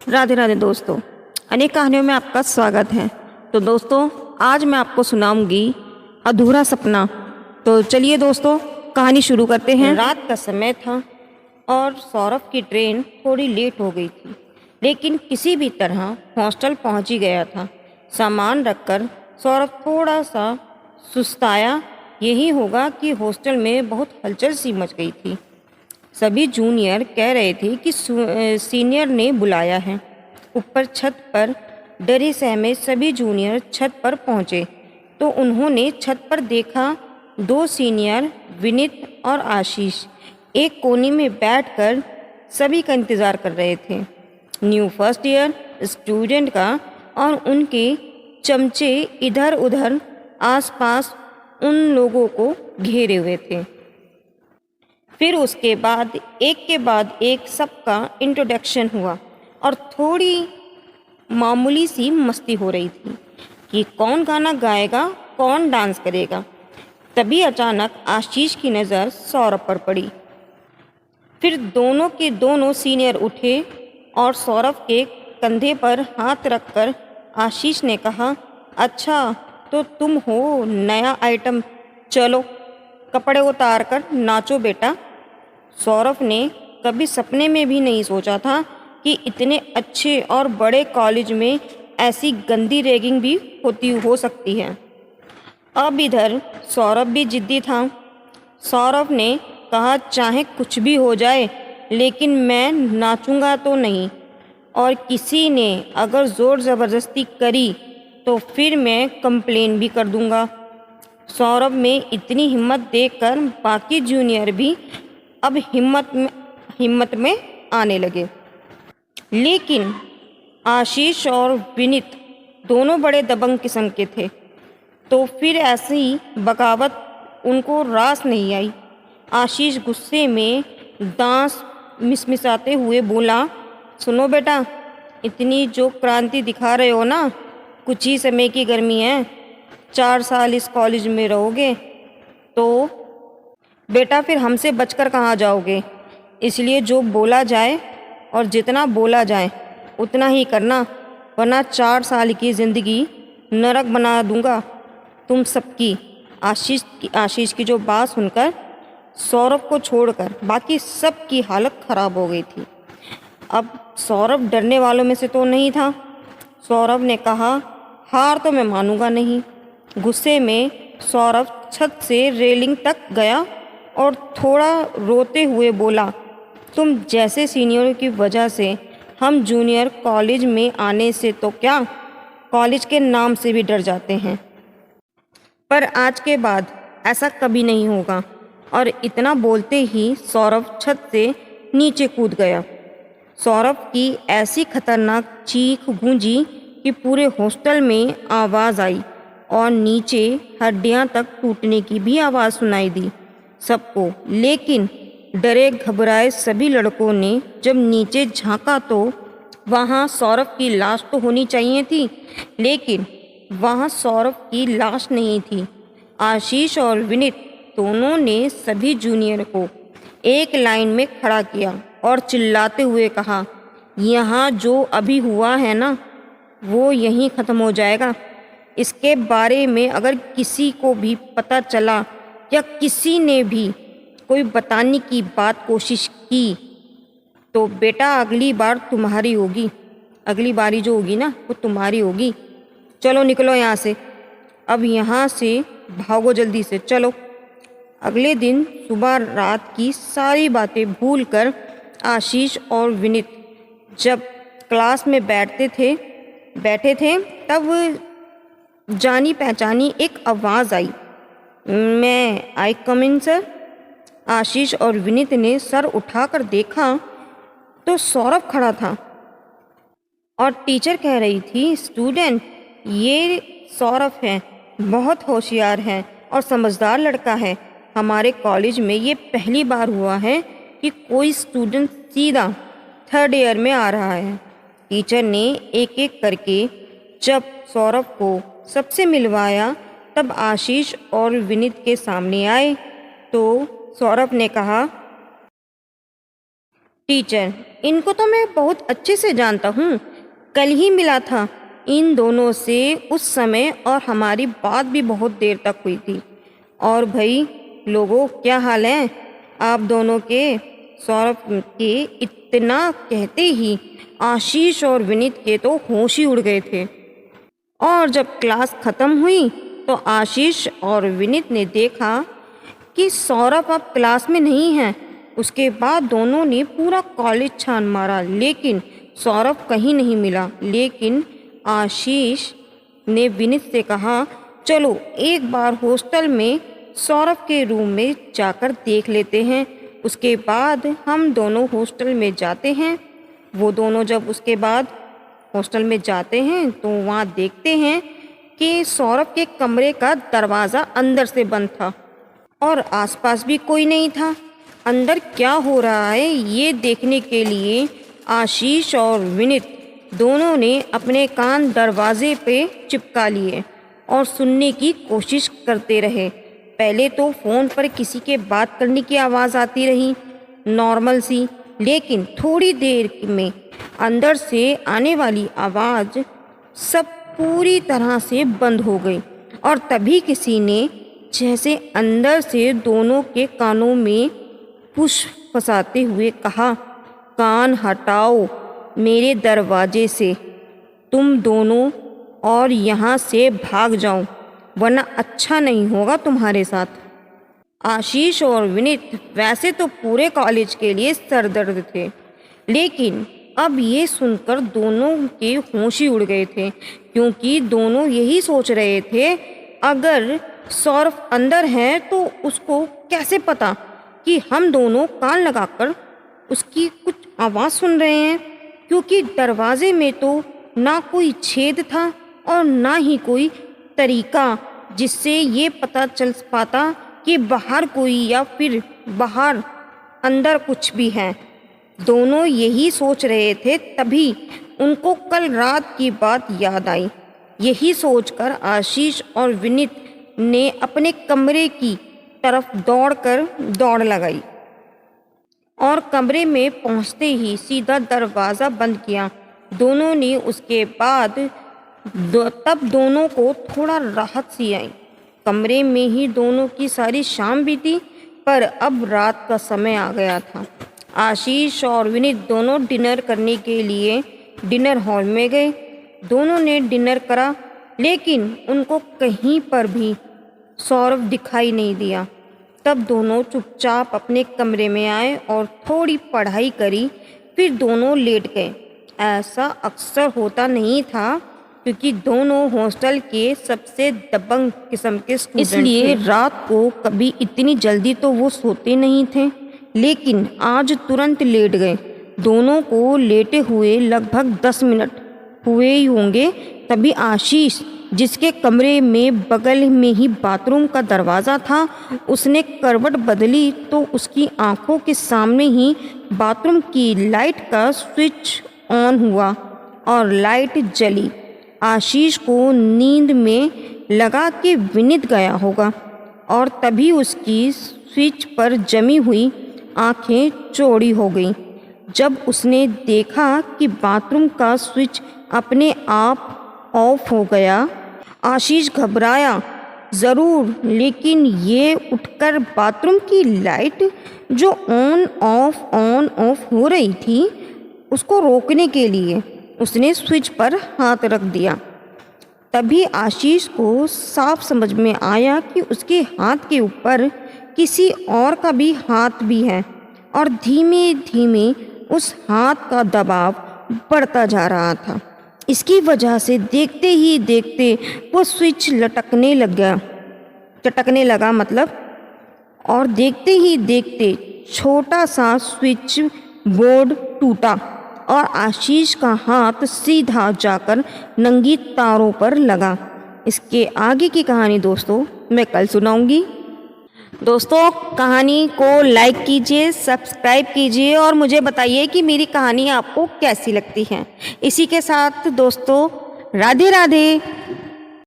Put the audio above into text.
राधे राधे दोस्तों, अनेक कहानियों में आपका स्वागत है। तो दोस्तों, आज मैं आपको सुनाऊंगी अधूरा सपना। तो चलिए दोस्तों, कहानी शुरू करते हैं। रात का समय था और सौरभ की ट्रेन थोड़ी लेट हो गई थी, लेकिन किसी भी तरह हॉस्टल पहुंच ही गया था। सामान रखकर सौरभ थोड़ा सा सुस्ताया। यही होगा कि हॉस्टल में बहुत हलचल सी मच गई थी। सभी जूनियर कह रहे थे कि सीनियर ने बुलाया है। ऊपर छत पर डरे सहमे सभी जूनियर छत पर पहुंचे तो उन्होंने छत पर देखा। दो सीनियर विनीत और आशीष एक कोने में बैठकर सभी का इंतज़ार कर रहे थे। न्यू फर्स्ट ईयर स्टूडेंट का और उनके चमचे इधर उधर आसपास उन लोगों को घेरे हुए थे। फिर उसके बाद एक सबका इंट्रोडक्शन हुआ और थोड़ी मामूली सी मस्ती हो रही थी कि कौन गाना गाएगा, कौन डांस करेगा। तभी अचानक आशीष की नज़र सौरभ पर पड़ी। फिर दोनों के दोनों सीनियर उठे और सौरभ के कंधे पर हाथ रखकर आशीष ने कहा, अच्छा तो तुम हो नया आइटम, चलो कपड़े उतार कर नाचो बेटा। सौरभ ने कभी सपने में भी नहीं सोचा था कि इतने अच्छे और बड़े कॉलेज में ऐसी गंदी रैगिंग भी हो सकती है। अब इधर सौरभ भी जिद्दी था। सौरभ ने कहा, चाहे कुछ भी हो जाए लेकिन मैं नाचूंगा तो नहीं, और किसी ने अगर ज़ोर ज़बरदस्ती करी तो फिर मैं कंप्लेन भी कर दूंगा। सौरभ में इतनी हिम्मत देखकर बाकी जूनियर भी अब हिम्मत में आने लगे। लेकिन आशीष और विनीत दोनों बड़े दबंग किस्म के थे, तो फिर ऐसी बगावत उनको रास नहीं आई। आशीष गुस्से में दांत मिसमिसाते हुए बोला, सुनो बेटा, इतनी जो क्रांति दिखा रहे हो ना, कुछ ही समय की गर्मी है। 4 साल इस कॉलेज में रहोगे तो बेटा फिर हमसे बचकर कहाँ जाओगे। इसलिए जो बोला जाए और जितना बोला जाए उतना ही करना, वरना 4 साल की ज़िंदगी नरक बना दूंगा तुम सबकी। आशीष की जो बात सुनकर सौरभ को छोड़कर बाकी सब की हालत ख़राब हो गई थी। अब सौरभ डरने वालों में से तो नहीं था। सौरभ ने कहा, हार तो मैं मानूंगा नहीं। गुस्से में सौरभ छत से रेलिंग तक गया और थोड़ा रोते हुए बोला, तुम जैसे सीनियर की वजह से हम जूनियर कॉलेज में आने से तो क्या, कॉलेज के नाम से भी डर जाते हैं। पर आज के बाद ऐसा कभी नहीं होगा। और इतना बोलते ही सौरभ छत से नीचे कूद गया। सौरभ की ऐसी खतरनाक चीख गूंजी कि पूरे हॉस्टल में आवाज़ आई और नीचे हड्डियां तक टूटने की भी आवाज़ सुनाई दी सबको। लेकिन डरे घबराए सभी लड़कों ने जब नीचे झांका तो वहाँ सौरभ की लाश तो होनी चाहिए थी, लेकिन वहाँ सौरभ की लाश नहीं थी। आशीष और विनीत दोनों ने सभी जूनियर को एक लाइन में खड़ा किया और चिल्लाते हुए कहा, यहाँ जो अभी हुआ है ना, वो यहीं ख़त्म हो जाएगा। इसके बारे में अगर किसी को भी पता चला या किसी ने भी कोई बताने की बात कोशिश की तो बेटा अगली बार तुम्हारी होगी। अगली बारी जो होगी ना, वो तुम्हारी होगी। चलो निकलो यहाँ से, अब यहाँ से भागो जल्दी से, चलो। अगले दिन सुबह रात की सारी बातें भूलकर आशीष और विनीत जब क्लास में बैठे थे तब जानी पहचानी एक आवाज़ आई, मैं आई कम इन सर। आशीष और विनीत ने सर उठाकर देखा तो सौरभ खड़ा था और टीचर कह रही थी, स्टूडेंट, ये सौरभ है, बहुत होशियार है और समझदार लड़का है। हमारे कॉलेज में ये पहली बार हुआ है कि कोई स्टूडेंट सीधा 3rd ईयर में आ रहा है। टीचर ने एक एक करके जब सौरभ को सबसे मिलवाया तब आशीष और विनीत के सामने आए तो सौरभ ने कहा, टीचर, इनको तो मैं बहुत अच्छे से जानता हूँ, कल ही मिला था इन दोनों से उस समय और हमारी बात भी बहुत देर तक हुई थी। और भाई लोगों, क्या हाल है आप दोनों के? सौरभ के इतना कहते ही आशीष और विनीत के तो होश ही उड़ गए थे। और जब क्लास खत्म हुई तो आशीष और विनीत ने देखा कि सौरभ अब क्लास में नहीं है। उसके बाद दोनों ने पूरा कॉलेज छान मारा, लेकिन सौरभ कहीं नहीं मिला। लेकिन आशीष ने विनीत से कहा, चलो एक बार हॉस्टल में सौरभ के रूम में जाकर देख लेते हैं। उसके बाद हम दोनों हॉस्टल में जाते हैं। वो दोनों जब उसके बाद हॉस्टल में जाते हैं तो वहाँ देखते हैं कि सौरभ के कमरे का दरवाज़ा अंदर से बंद था और आसपास भी कोई नहीं था। अंदर क्या हो रहा है ये देखने के लिए आशीष और विनीत दोनों ने अपने कान दरवाजे पे चिपका लिए और सुनने की कोशिश करते रहे। पहले तो फ़ोन पर किसी के बात करने की आवाज़ आती रही, नॉर्मल सी, लेकिन थोड़ी देर में अंदर से आने वाली आवाज़ सब पूरी तरह से बंद हो गई। और तभी किसी ने जैसे अंदर से दोनों के कानों में पुष्प फंसाते हुए कहा, कान हटाओ मेरे दरवाजे से तुम दोनों और यहाँ से भाग जाओ, वरना अच्छा नहीं होगा तुम्हारे साथ। आशीष और विनीत वैसे तो पूरे कॉलेज के लिए सरदर्द थे, लेकिन अब ये सुनकर दोनों के होश ही उड़ गए थे, क्योंकि दोनों यही सोच रहे थे अगर सौरभ अंदर है तो उसको कैसे पता कि हम दोनों कान लगाकर उसकी कुछ आवाज़ सुन रहे हैं, क्योंकि दरवाजे में तो ना कोई छेद था और ना ही कोई तरीका जिससे ये पता चल पाता कि बाहर कोई या फिर बाहर अंदर कुछ भी है। दोनों यही सोच रहे थे, तभी उनको कल रात की बात याद आई। यही सोचकर आशीष और विनीत ने अपने कमरे की तरफ दौड़ लगाई और कमरे में पहुंचते ही सीधा दरवाज़ा बंद किया। दोनों ने उसके बाद तब दोनों को थोड़ा राहत सी आई। कमरे में ही दोनों की सारी शाम बीती, पर अब रात का समय आ गया था। आशीष और विनीत दोनों डिनर करने के लिए डिनर हॉल में गए। दोनों ने डिनर करा, लेकिन उनको कहीं पर भी सौरभ दिखाई नहीं दिया। तब दोनों चुपचाप अपने कमरे में आए और थोड़ी पढ़ाई करी, फिर दोनों लेट गए। ऐसा अक्सर होता नहीं था, क्योंकि दोनों हॉस्टल के सबसे दबंग किस्म के स्टूडेंट थे। इसलिए रात को कभी इतनी जल्दी तो वो सोते नहीं थे, लेकिन आज तुरंत लेट गए। दोनों को लेटे हुए लगभग 10 मिनट हुए ही होंगे, तभी आशीष, जिसके कमरे में बगल में ही बाथरूम का दरवाज़ा था, उसने करवट बदली तो उसकी आंखों के सामने ही बाथरूम की लाइट का स्विच ऑन हुआ और लाइट जली। आशीष को नींद में लगा कि विनीत गया होगा, और तभी उसकी स्विच पर जमी हुई आंखें चौड़ी हो गईं। जब उसने देखा कि बाथरूम का स्विच अपने आप ऑफ हो गया, आशीष घबराया ज़रूर, लेकिन ये उठकर बाथरूम की लाइट जो ऑन ऑफ हो रही थी, उसको रोकने के लिए उसने स्विच पर हाथ रख दिया। तभी आशीष को साफ समझ में आया कि उसके हाथ के ऊपर किसी और का भी हाथ भी है, और धीमे धीमे उस हाथ का दबाव बढ़ता जा रहा था। इसकी वजह से देखते ही देखते वो स्विच चटकने लगा मतलब, और देखते ही देखते छोटा सा स्विच बोर्ड टूटा और आशीष का हाथ सीधा जाकर नंगी तारों पर लगा। इसके आगे की कहानी दोस्तों मैं कल सुनाऊंगी। दोस्तों, कहानी को लाइक कीजिए, सब्सक्राइब कीजिए और मुझे बताइए कि मेरी कहानी आपको कैसी लगती है। इसी के साथ दोस्तों, राधे राधे।